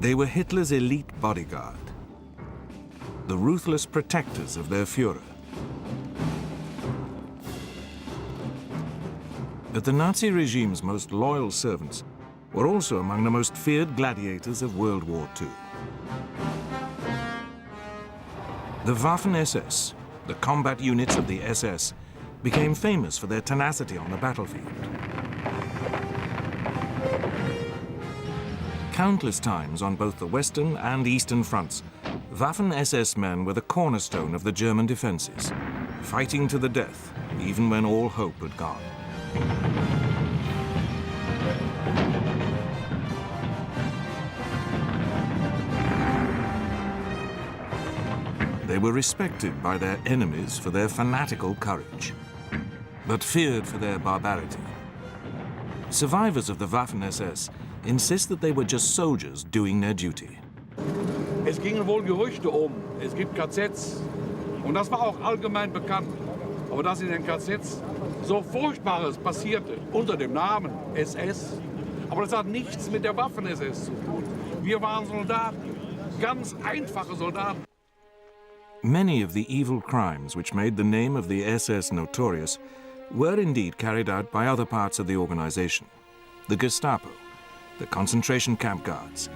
They were Hitler's elite bodyguard, the ruthless protectors of their Führer. But the Nazi regime's most loyal servants were also among the most feared gladiators of World War II. The Waffen SS, the combat units of the SS, became famous for their tenacity on the battlefield. Countless times on both the Western and Eastern fronts, Waffen SS men were the cornerstone of the German defenses, fighting to the death, even when all hope had gone. They were respected by their enemies for their fanatical courage, but feared for their barbarity. Survivors of the Waffen SS insist that they were just soldiers doing their duty. Es gingen wohl Gerüchte es gibt KZs. Und das war auch allgemein bekannt. Aber dass in den KZs so Furchtbares passierte, unter dem Namen SS. Aber das hat nichts mit der Waffen-SS zu tun. Wir waren Soldaten, ganz einfache Soldaten. Many of the evil crimes which made the name of the SS notorious were indeed carried out by other parts of the organization. The Gestapo, the concentration camp guards,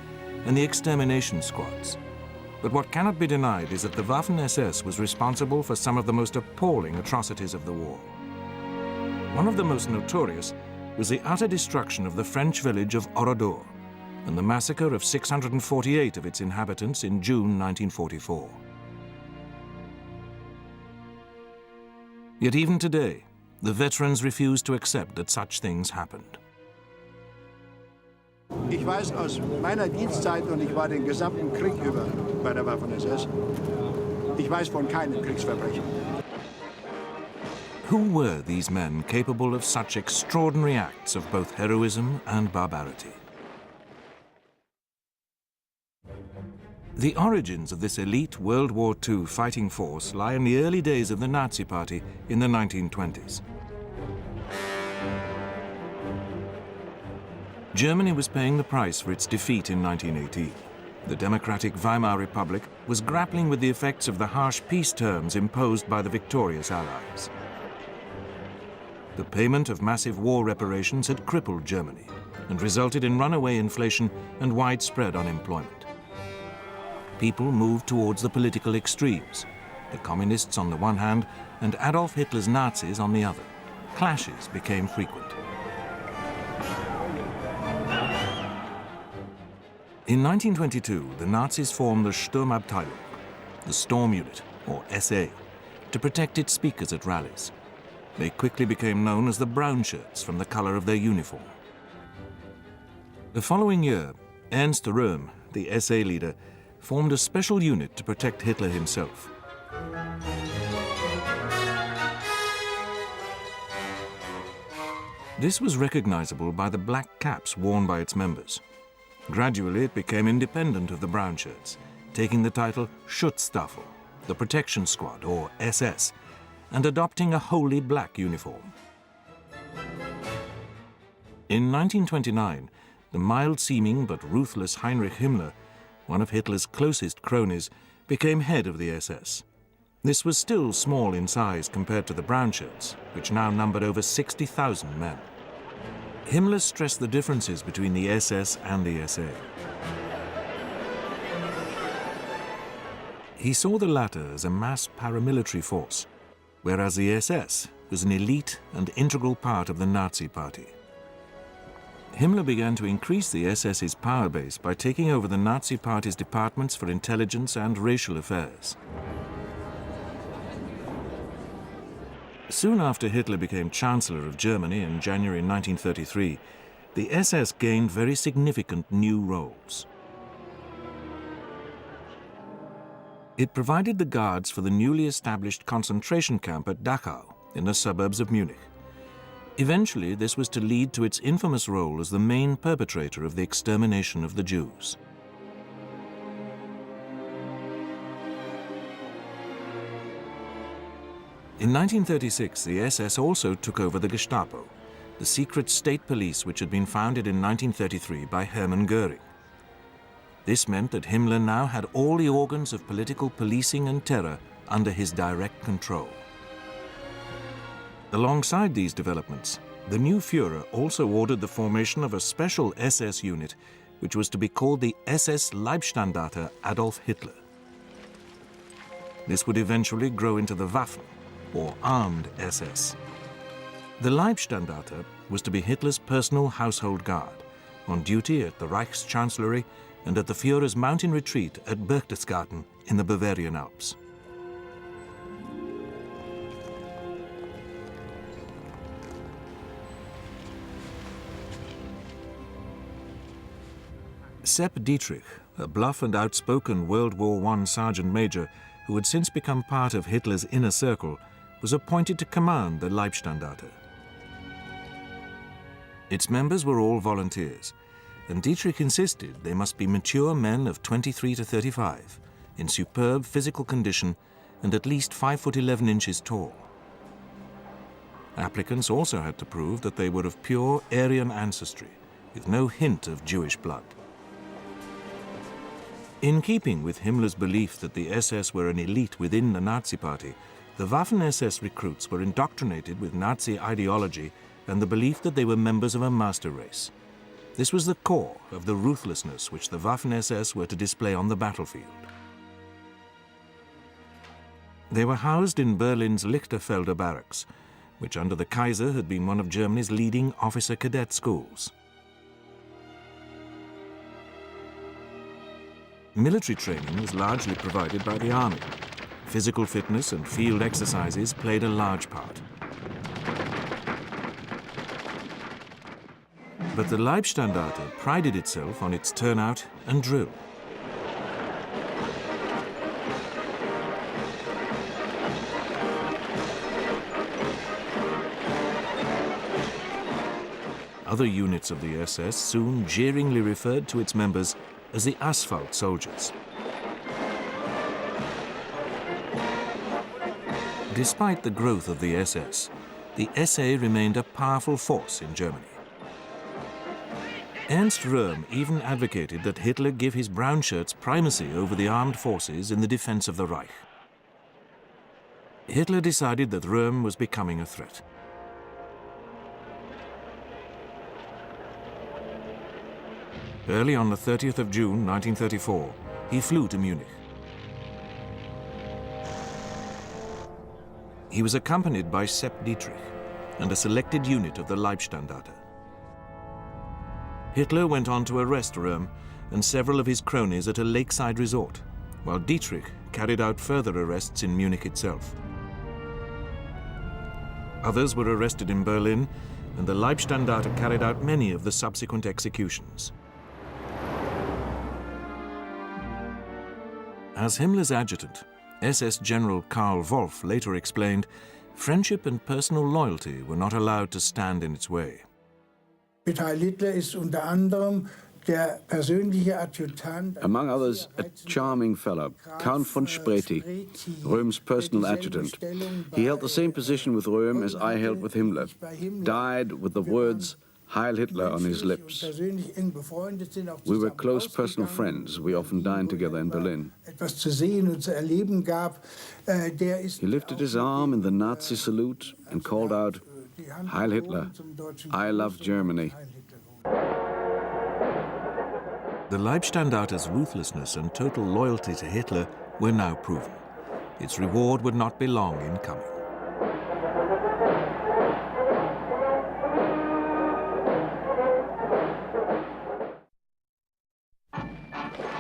and the extermination squads. But what cannot be denied is that the Waffen SS was responsible for some of the most appalling atrocities of the war. One of the most notorious was the utter destruction of the French village of Oradour and the massacre of 648 of its inhabitants in June 1944. Yet even today, the veterans refuse to accept that such things happened. Ich weiß aus meiner Dienstzeit, und ich war den gesamten Krieg über bei der Waffen-SS, ich weiß von keinem Kriegsverbrechen. Who were these men capable of such extraordinary acts of both heroism and barbarity? The origins of this elite World War II fighting force lie in the early days of the Nazi Party in the 1920s. Germany was paying the price for its defeat in 1918. The democratic Weimar Republic was grappling with the effects of the harsh peace terms imposed by the victorious Allies. The payment of massive war reparations had crippled Germany and resulted in runaway inflation and widespread unemployment. People moved towards the political extremes, the communists on the one hand and Adolf Hitler's Nazis on the other. Clashes became frequent. In 1922, the Nazis formed the Sturmabteilung, the Storm Unit, or SA, to protect its speakers at rallies. They quickly became known as the Brown Shirts from the color of their uniform. The following year, Ernst Röhm, the SA leader, formed a special unit to protect Hitler himself. This was recognizable by the black caps worn by its members. Gradually, it became independent of the Brown Shirts, taking the title Schutzstaffel, the Protection Squad, or SS, and adopting a wholly black uniform. In 1929, the mild-seeming but ruthless Heinrich Himmler, one of Hitler's closest cronies, became head of the SS. This was still small in size compared to the Brown Shirts, which now numbered over 60,000 men. Himmler stressed the differences between the SS and the SA. He saw the latter as a mass paramilitary force, whereas the SS was an elite and integral part of the Nazi Party. Himmler began to increase the SS's power base by taking over the Nazi Party's departments for intelligence and racial affairs. Soon after Hitler became Chancellor of Germany in January 1933, the SS gained very significant new roles. It provided the guards for the newly established concentration camp at Dachau in the suburbs of Munich. Eventually, this was to lead to its infamous role as the main perpetrator of the extermination of the Jews. In 1936, the SS also took over the Gestapo, the secret state police which had been founded in 1933 by Hermann Göring. This meant that Himmler now had all the organs of political policing and terror under his direct control. Alongside these developments, the new Führer also ordered the formation of a special SS unit which was to be called the SS Leibstandarte Adolf Hitler. This would eventually grow into the Waffen, or Armed SS. The Leibstandarte was to be Hitler's personal household guard, on duty at the Reichschancellery and at the Führer's mountain retreat at Berchtesgaden in the Bavarian Alps. Sepp Dietrich, a bluff and outspoken World War I sergeant major who had since become part of Hitler's inner circle, was appointed to command the Leibstandarte. Its members were all volunteers, and Dietrich insisted they must be mature men of 23 to 35, in superb physical condition and at least 5'11" tall. Applicants also had to prove that they were of pure Aryan ancestry, with no hint of Jewish blood. In keeping with Himmler's belief that the SS were an elite within the Nazi Party, the Waffen SS recruits were indoctrinated with Nazi ideology and the belief that they were members of a master race. This was the core of the ruthlessness which the Waffen SS were to display on the battlefield. They were housed in Berlin's Lichterfelder barracks, which under the Kaiser had been one of Germany's leading officer cadet schools. Military training was largely provided by the army. Physical fitness and field exercises played a large part. But the Leibstandarte prided itself on its turnout and drill. Other units of the SS soon jeeringly referred to its members as the asphalt soldiers. Despite the growth of the SS, the SA remained a powerful force in Germany. Ernst Röhm even advocated that Hitler give his brown shirts primacy over the armed forces in the defense of the Reich. Hitler decided that Röhm was becoming a threat. Early on the 30th of June 1934, he flew to Munich. He was accompanied by Sepp Dietrich and a selected unit of the Leibstandarte. Hitler went on to arrest Röhm and several of his cronies at a lakeside resort, while Dietrich carried out further arrests in Munich itself. Others were arrested in Berlin, and the Leibstandarte carried out many of the subsequent executions. As Himmler's adjutant, SS General Karl Wolff later explained, friendship and personal loyalty were not allowed to stand in its way. Mit Heil Hitler ist unter anderem der persönliche Adjutant. Among others, a charming fellow, Count von Spreti, Röhm's personal adjutant. He held the same position with Röhm as I held with Himmler, died with the words Heil Hitler on his lips. We were close personal friends. We often dined together in Berlin. He lifted his arm in the Nazi salute and called out, Heil Hitler, I love Germany. The Leibstandarte's ruthlessness and total loyalty to Hitler were now proven. Its reward would not be long in coming.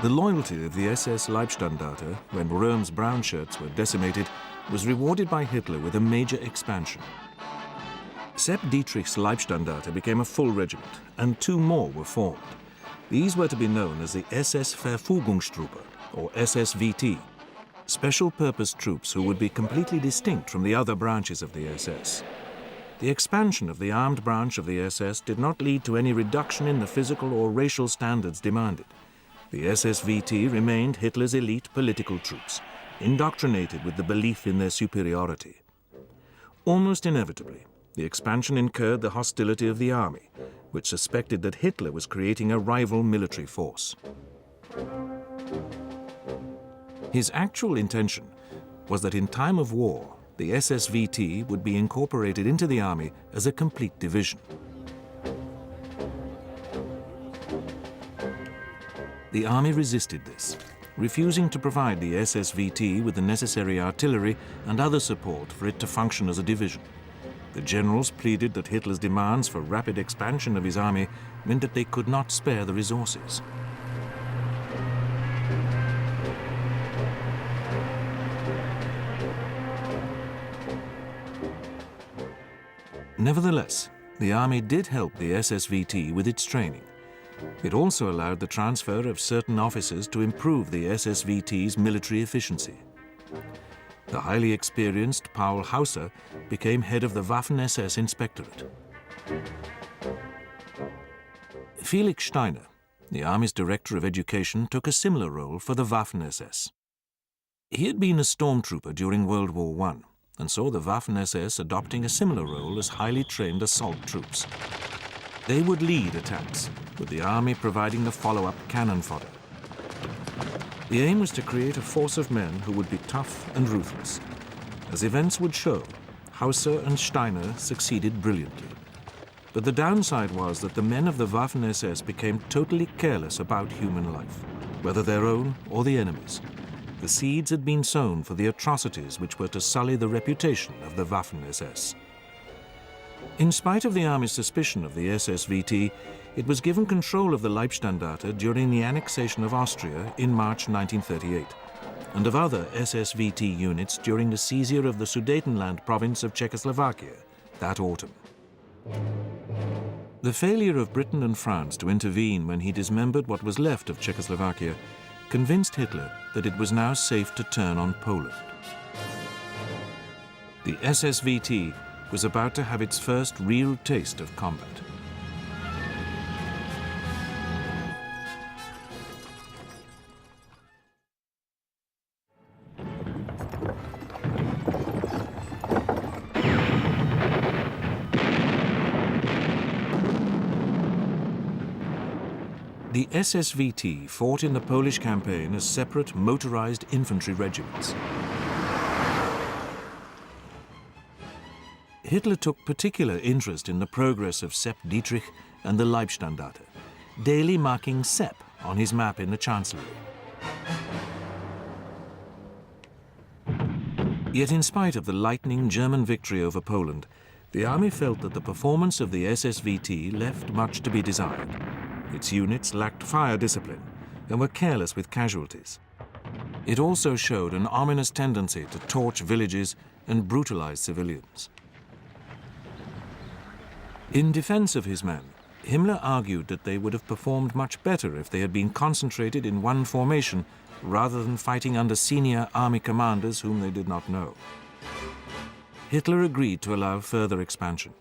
The loyalty of the SS Leibstandarte, when Röhm's brown shirts were decimated, was rewarded by Hitler with a major expansion. Sepp Dietrich's Leibstandarte became a full regiment, and two more were formed. These were to be known as the SS Verfügungstruppe, or SSVT, special-purpose troops who would be completely distinct from the other branches of the SS. The expansion of the armed branch of the SS did not lead to any reduction in the physical or racial standards demanded. The SSVT remained Hitler's elite political troops, indoctrinated with the belief in their superiority. Almost inevitably, the expansion incurred the hostility of the army, which suspected that Hitler was creating a rival military force. His actual intention was that in time of war, the SSVT would be incorporated into the army as a complete division. The army resisted this, refusing to provide the SSVT with the necessary artillery and other support for it to function as a division. The generals pleaded that Hitler's demands for rapid expansion of his army meant that they could not spare the resources. Nevertheless, the army did help the SSVT with its training. It also allowed the transfer of certain officers to improve the SSVT's military efficiency. The highly experienced Paul Hauser became head of the Waffen SS Inspectorate. Felix Steiner, the Army's Director of Education, took a similar role for the Waffen SS. He had been a stormtrooper during World War I and saw the Waffen SS adopting a similar role as highly trained assault troops. They would lead attacks, with the Army providing the follow-up cannon fodder. The aim was to create a force of men who would be tough and ruthless. As events would show, Hauser and Steiner succeeded brilliantly. But the downside was that the men of the Waffen SS became totally careless about human life, whether their own or the enemy's. The seeds had been sown for the atrocities which were to sully the reputation of the Waffen SS. In spite of the Army's suspicion of the SSVT, it was given control of the Leibstandarte during the annexation of Austria in March 1938, and of other SSVT units during the seizure of the Sudetenland province of Czechoslovakia that autumn. The failure of Britain and France to intervene when he dismembered what was left of Czechoslovakia convinced Hitler that it was now safe to turn on Poland. The SSVT was about to have its first real taste of combat. The SSVT fought in the Polish campaign as separate motorized infantry regiments. Hitler took particular interest in the progress of Sepp Dietrich and the Leibstandarte, daily marking Sepp on his map in the Chancellery. Yet in spite of the lightning German victory over Poland, the army felt that the performance of the SSVT left much to be desired. Its units lacked fire discipline and were careless with casualties. It also showed an ominous tendency to torch villages and brutalize civilians. In defense of his men, Himmler argued that they would have performed much better if they had been concentrated in one formation rather than fighting under senior army commanders whom they did not know. Hitler agreed to allow further expansion,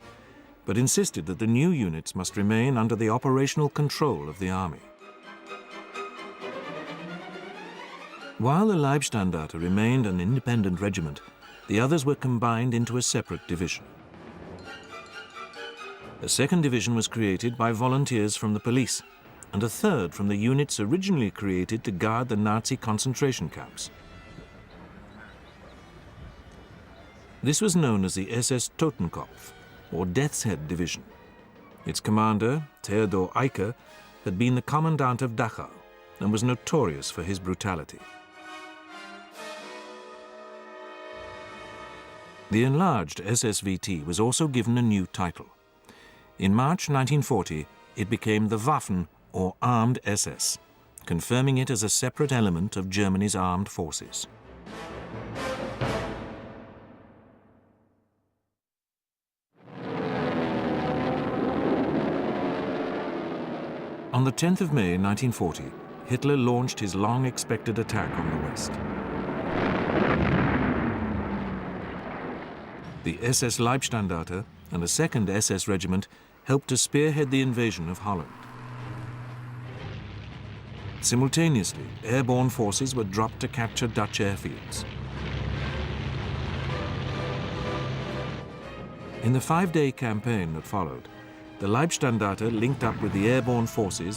but insisted that the new units must remain under the operational control of the army. While the Leibstandarte remained an independent regiment, the others were combined into a separate division. A second division was created by volunteers from the police, and a third from the units originally created to guard the Nazi concentration camps. This was known as the SS Totenkopf, or Death's Head Division. Its commander, Theodor Eicke, had been the commandant of Dachau and was notorious for his brutality. The enlarged SSVT was also given a new title. In March 1940, it became the Waffen, or Armed SS, confirming it as a separate element of Germany's armed forces. On the 10th of May 1940, Hitler launched his long-expected attack on the West. The SS Leibstandarte and a second SS regiment helped to spearhead the invasion of Holland. Simultaneously, airborne forces were dropped to capture Dutch airfields. In the 5-day campaign that followed, the Leibstandarte linked up with the airborne forces